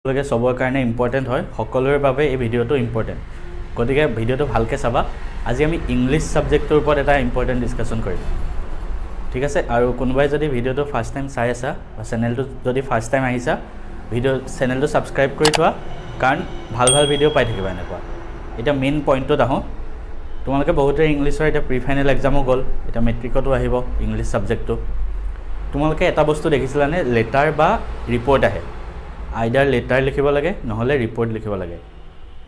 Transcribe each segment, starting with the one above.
লগে সবৰ কাৰণে ইম্পৰ্টেণ্ট হয় সকলোৰে বাবে এই ভিডিঅ'টো ইম্পৰ্টেণ্ট গতিকে ভিডিঅ'টো ভালকৈ চাবা আজি আমি ইংলিছ সাবজেক্টৰ ওপৰত এটা ইম্পৰ্টেণ্ট ডিসকাশন কৰিম ঠিক আছে আৰু কোনোবাই যদি ভিডিঅ'টো ফাৰ্স্ট টাইম চাই আছা বা চেনেলটো যদি ফাৰ্স্ট টাইম আহিছা চেনেলটো সাবস্ক্ৰাইব কৰি থোৱা কাৰণ ভাল ভাল ভিডিঅ' পাই থাকিবা এনেকুৱা এটা মেইন পইণ্টত আহো তোমালোকে বহুতে ইংলিছৰ এটা প্ৰি ফাইনেল এক্সামো গ'ল এটা মেট্ৰিকতো আহিব ইংলিছ সাবজেক্টটো তোমালোকে এটা বস্তু দেখিছিলানে লেটাৰ বা ৰিপৰ্ট আহে আইদাৰ লেটাৰ লিখিব লাগে নহলে ৰিপৰ্ট লিখিব লাগে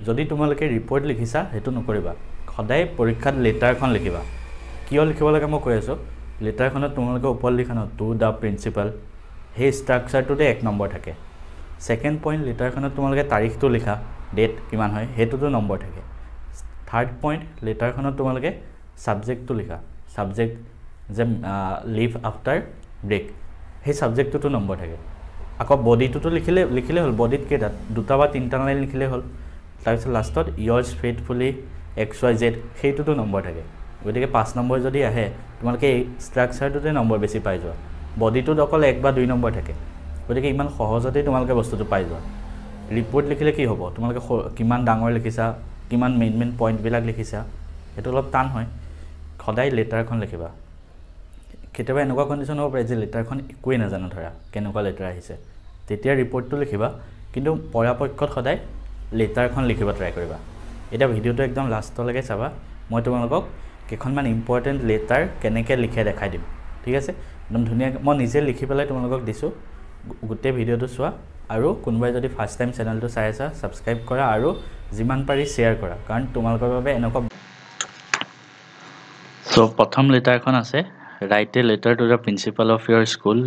যদি তোমালোকে ৰিপৰ্ট লিখিছা হেতু নকৰিবা সদায় পৰীক্ষাত লেটাৰখন লিখিবা কিয় লিখিব লাগে মই কৈ আছো লেটাৰখনত তোমালোকে ওপৰ লিখানো টু দা প্ৰিন্সিপাল হে ষ্ট্ৰাকচাৰটোতে এক নম্বৰ থাকে সেকেন্ড পইণ্ট লেটাৰখনত তোমালোকে তাৰিখটো লিখা ডেট কিমান হয় হেতুটো নম্বৰ থাকে থাৰ্ড পইণ্ট লেটাৰখনত তোমালোকে সাবজেক্টটো লিখা সাবজেক্ট যে লিভ আফটাৰ ব্ৰেক হে সাবজেক্টটো নম্বৰ থাকে আকৌ বডিটো লিখিলে হল বডিত কেটা দুটা বা তিনটা লাইন লিখিলে হল তাৰপিছত লাষ্টত yours faithfully xyz হেতুটো নম্বৰ থাকে গতিকে 5 নম্বৰ যদি আহে তোমালোকে এই ষ্ট্ৰাকচাৰটোতে নম্বৰ বেছি পাই যোৱা বডিটো অকল 1 বা 2 নম্বৰ থাকে গতিকে ইমান সহজতে তোমালোকে বস্তুটো পাই যোৱা ৰিপৰ্ট লিখিলে কি হ'ব তোমালোকে কিমান ডাঙৰ লিখিছা কিমান মেইন পইণ্ট বিলাক লিখিছা এটো অলপ টান হয় খদাই লেটাৰখন লিখিবা কেতিয়াবা এনেকুৱা কন্ডিশন হ'ব পাৰে যে লেটাৰখন একোৱে নাজানো ধৰা কেনেকুৱা লেটাৰ আহিছে তেতিয়া ৰিপৰ্টটো লিখিবা কিন্তু পৰাপক্ষত খদাই লেটাৰখন লিখিব ট্ৰাই কৰিবা এটা ভিডিঅটো একদম লাষ্টলৈকে চাবা মই তোমালোকক কেখনমান ইম্পৰ্টেন্ট লেটাৰ কেনেকৈ লিখে দেখাই দিম ঠিক আছে একদম ধুনিয়া মই নিজে লিখি পেলাই তোমালোকক দিছো গোটেই ভিডিঅটো চোৱা আৰু কোনোবাই যদি ফাৰ্স্ট টাইম চেনেলটো চাই আছা সাবস্ক্ৰাইব কৰা আৰু যিমান পাৰি শেয়াৰ কৰা কাৰণ তোমালোকৰ বাবে এনেকুৱা সো প্ৰথম লেটাৰখন আছে write a letter to the principal of your school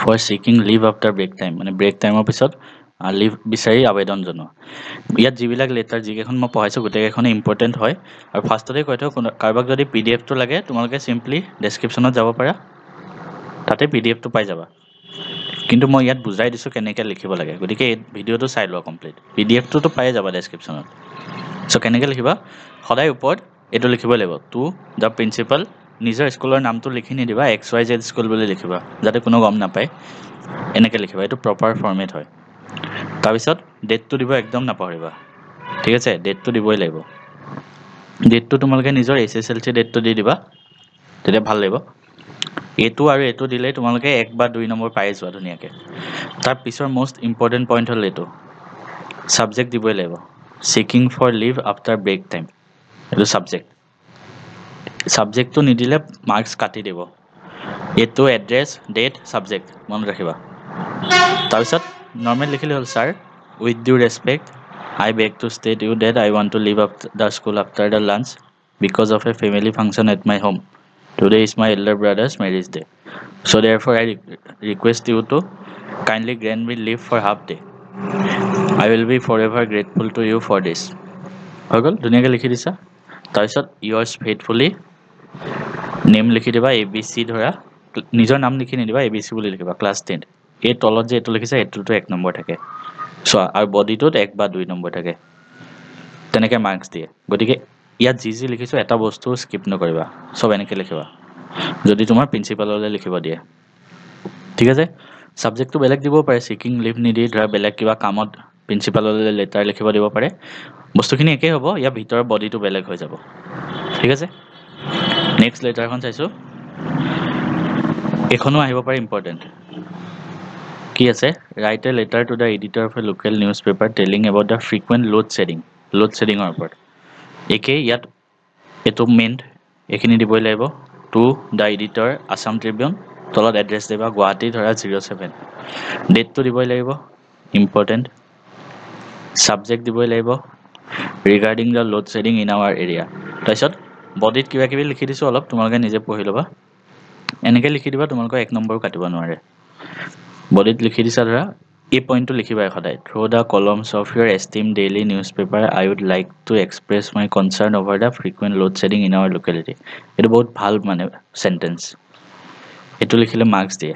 for seeking leave after break time মানে break time পিছত লিভ বিচাৰি আবেদন জনোৱা ইয়াত যিবিলাক লেটাৰ যিকেখন মই পঢ়াইছো গোটেইখনে ইম্পৰ্টেন্ট হয় আৰু ফাৰ্ষ্টতে কৈছো কাৰবাক যদি পিডিএফ টো লাগে তোমালোকে সিম্পলি ডেসক্ৰিপচনত যাব পাৰা তাতে পিডিএফ টো পাই যাবা কিন্তু মই ইয়াত বুজাই দিছো কেনেকৈ লিখিব লাগে গতিকে এই ভিডিঅটো চাই লোৱা কমপ্লিট পিডিএফ টো পাই যাবা ডেসক্ৰিপচনত সো কেনেকৈ লিখিবা সদায় ওপৰত এটো লিখিব লাগিব টু দা প্ৰিন্সিপাল নিজৰ স্কুলৰ নামটো লিখি নিদিবা xyz স্কুল বুলি লিখিবা যাতে কোনো গম নাপায় এনেকৈ লিখিবা এটো প্ৰপাৰ ফৰমেট হয় তাৰপিছত ডেটটো দিব একদম নাপাহৰিবা ঠিক আছে ডেটটো দিবই লাগিব ডেটটো তোমালোকে নিজৰ এছএছএলসি ডেটটো দি দিবা তেতিয়া ভাল লাগিব এটো আৰু এটো দিলে তোমালোকে 1 বা 2 নম্বৰ পাই যোৱা ধুনিয়াকে তাৰ পিছৰ মোস্ট ইম্পৰ্টেন্ট পইণ্ট হল এটো সাবজেক্ট দিবই লাগিব seeking for leave after break time এটো সাবজেক্টটো নিদিলে মার্কস কাটি দিব এটো এড্ৰেছ ডেট সাবজেক্ট মনত ৰাখিবা তাৰপিছত নরমাল লিখিলে হল sir with due respect I beg to state you that I want to leave the school after the lunch because of a family function at my home today is my elder brother's marriage day so therefore I request you to kindly grant me leave for half day I will be forever grateful to you for this হগল ধুনিয়াকে লিখি দিছা তাৰপিছত yours faithfully name লিখি দিবা abc ধৰা নিজৰ নাম লিখি নিদিবা abc বুলি লিখিবা ক্লাস 10 এই তলত যে এটো লিখিছা এটোটো 1 নম্বৰ থাকে সো আৰু বডিটোত 1 বা 2 নম্বৰ থাকে তেনেকে মাৰ্কস দিয়ে গতিকে ইয়াত যি লিখিছো এটা বস্তু স্কিপ নকৰিবা সব এনেকে লিখিবা যদি তোমাৰ প্ৰিন্সিপাললৈ লিখিব দিয়ে ঠিক আছে সাবজেক্টটো বেলেগ দিব পাৰে সিকিং লিভ নিদি ধৰা বেলেগ কিবা কামত প্ৰিন্সিপাললৈ লেটাৰ লিখিব দিব পাৰে বস্তুখিনি একেই হ'ব ইয়া ভিতৰৰ বডিটো বেলেগ হৈ যাব ঠিক আছে নেক্সট লেটাৰখন চাইছো এখনো আহিব পাৰে ইম্পৰ্টেন্ট কি আছে write a letter to the editor of a local newspaper telling about the frequent load shedding ৰ ওপৰত একে ইয়াত এটো মেইন এখিনি দিবই লাগিব to the editor Assam Tribune তলত এড্ৰেছ দিবা গুৱাহাটী ধৰা 07 ডেটটো দিবই লাগিব ইম্পৰ্টেন্ট সাবজেক্ট দিবই লাগিব regarding the load shedding in our area তাৰপিছত বডিত কিবা কিবি লিখি দিছো অলপ তোমালোকে নিজে পঢ়ি লবা এনেকে লিখি দিবা তোমালোকৰ 1 নম্বৰ কাটিব নোৱাৰে বডিত লিখি দিছা ধৰা এই পইণ্টটো লিখিবা সদায় through the columns of your esteemed daily newspaper I would like to express my concern over the frequent load shedding in our locality এটো বহুত ভাল মানে সেন্টেন্স এটো লিখিলে মার্কস দিয়ে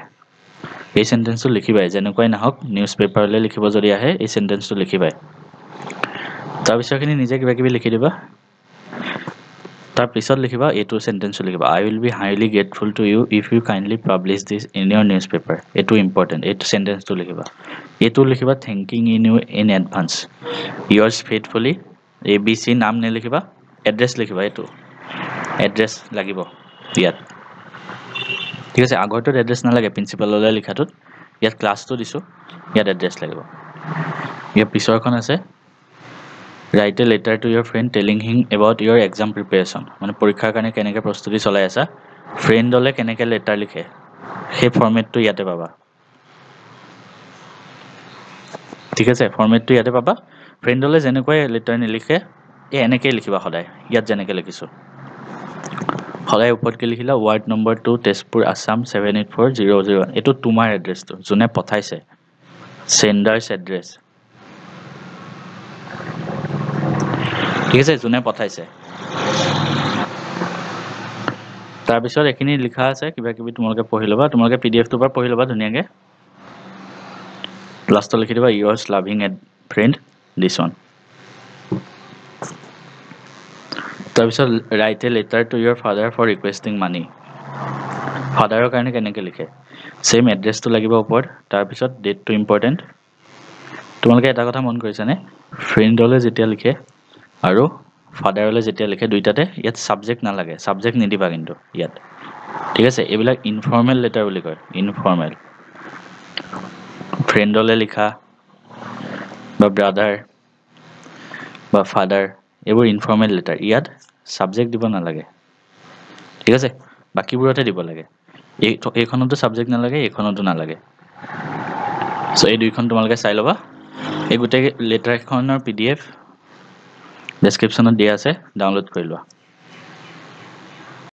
এই সেন্টেন্সটো লিখিবাই যেনেকৈ নাহক নিউজপেপাৰলৈ লিখিব যদি আহে এই সেন্টেন্সটো লিখিবাই তাৰ পিছৰখিনি নিজে কিবা কিবি লিখি দিবা তাৰ পিছত লিখিবা এইটো সেন্টেন্সও লিখিবা I will be highly grateful to you if you kindly publish this in your newspaper এইটো ইম্পৰ্টেন্ট এইটো সেন্টেন্সটো লিখিবা এইটো লিখিবা thanking you in advance yours faithfully ABC নাম নেলিখিবা এড্ৰেছ লিখিবা এইটো এড্ৰেছ লাগিব ইয়াত ঠিক আছে আগৰটোত এড্ৰেছ নালাগে প্ৰিন্সিপাললৈ লিখাটোত ইয়াত ক্লাছটো দিছো ইয়াত এড্ৰেছ লাগিব ইয়াৰ পিছৰখন আছে write a letter to your friend telling him about your exam preparation মানে পৰীক্ষাৰ কাৰণে কেনেকৈ প্ৰস্তুতি চলাই আছা ফ্ৰেণ্ডলে কেনেকৈ লেটাৰ লিখে সেই ফৰমেটটো ইয়াতে পাবা ঠিক আছে ফৰমেটটো ইয়াতে পাবা ফ্ৰেণ্ডলে যেনেকৈ লেটাৰ নিলিখে এনেকৈ লিখিবা সদায় ইয়াত যেনেকৈ লিখিছো সদায় ওপৰতকৈ লিখিলা ৱাৰ্ড নম্বৰ 2 তেজপুৰ আসাম 784001 এইটো তোমাৰ এড্ৰেছটো যোনে পঠাইছে সেন্ডাৰছ এড্ৰেছ ঠিক আছে যোনে পঠাইছে তাৰ পিছত এখিনি লিখা আছে কিবা কিবি তোমালোকে পঢ়ি লবা তোমালোকে পিডিএফ টো পৰা পঢ়ি লবা ধুনিয়াকে লাষ্টত লিখি দিবা yours loving friend this one তাৰ পিছত write a letter to your father for requesting money ফাদাৰৰ কাৰণে কেনেকৈ লিখে সেম এড্ৰেছটো লাগিব ওপৰত তাৰ পিছত ডেটটো ইম্পৰ্টেন্ট তোমালোকে এটা কথা মন কৰিছানে ফ্ৰেণ্ডলে যেতিয়া লিখে আৰু ফাদাৰলে যেতিয়া লিখে দুইটাতে ইয়াত সাবজেক্ট নালাগে সাবজেক্ট নিদিবা কিন্তু ইয়াত ঠিক আছে এইবিলাক ইনফৰ্মেল লেটাৰ বুলি কয় ইনফৰ্মেল ফ্ৰেণ্ডলে লিখা বা ব্ৰাদাৰ বা ফাদাৰ এইবোৰ ইনফৰ্মেল লেটাৰ ইয়াত সাবজেক্ট দিব নালাগে ঠিক আছে বাকিবোৰতে দিব লাগে এইখনতো সাবজেক্ট নালাগে এইখনতো নালাগে সো এই দুইখন তোমালোকে চাই লবা এই গোটেই লেটাৰখনৰ পিডিএফ ডেসক্ৰিপচনত দিয়া আছে ডাউনলোড কৰি লোৱা